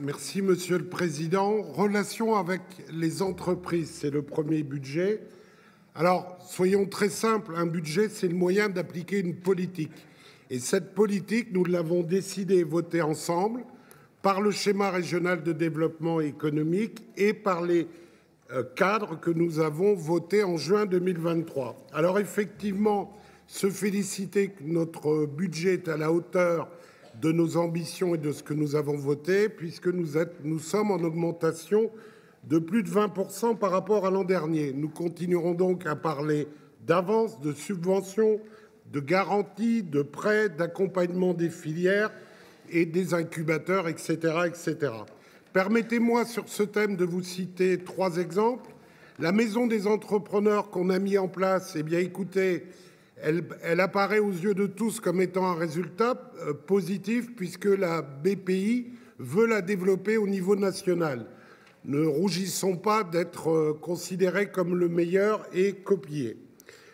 Merci, Monsieur le Président. Relations avec les entreprises, c'est le premier budget. Alors, soyons très simples, un budget, c'est le moyen d'appliquer une politique. Et cette politique, nous l'avons décidé et votée ensemble par le schéma régional de développement économique et par les cadres que nous avons votés en juin 2023. Alors effectivement, se féliciter que notre budget est à la hauteur de nos ambitions et de ce que nous avons voté, puisque nous sommes en augmentation de plus de 20% par rapport à l'an dernier. Nous continuerons donc à parler d'avances, de subventions, de garanties, de prêts, d'accompagnement des filières et des incubateurs, etc. etc. Permettez-moi sur ce thème de vous citer 3 exemples. La maison des entrepreneurs qu'on a mis en place, eh bien écoutez, elle apparaît aux yeux de tous comme étant un résultat positif puisque la BPI veut la développer au niveau national. Ne rougissons pas d'être considérés comme le meilleur et copiés.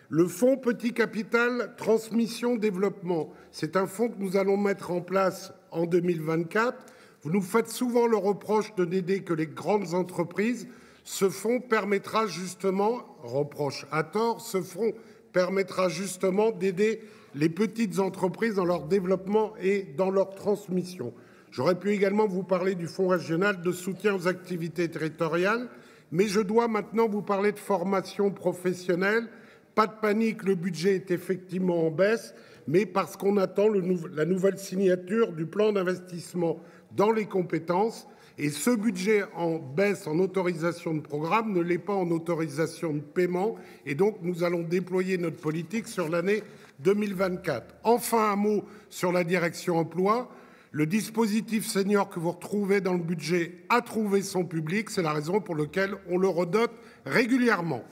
Le fonds Petit Capital Transmission Développement, c'est un fonds que nous allons mettre en place en 2024. Vous nous faites souvent le reproche de n'aider que les grandes entreprises. Ce fonds permettra justement, reproche à tort, ce fonds permettra justement d'aider les petites entreprises dans leur développement et dans leur transmission. J'aurais pu également vous parler du Fonds régional de soutien aux activités territoriales, mais je dois maintenant vous parler de formation professionnelle. Pas de panique, le budget est effectivement en baisse, mais parce qu'on attend la nouvelle signature du plan d'investissement dans les compétences. Et ce budget en baisse en autorisation de programme ne l'est pas en autorisation de paiement. Et donc, nous allons déployer notre politique sur l'année 2024. Enfin, un mot sur la direction emploi. Le dispositif senior que vous retrouvez dans le budget a trouvé son public. C'est la raison pour laquelle on le redote régulièrement.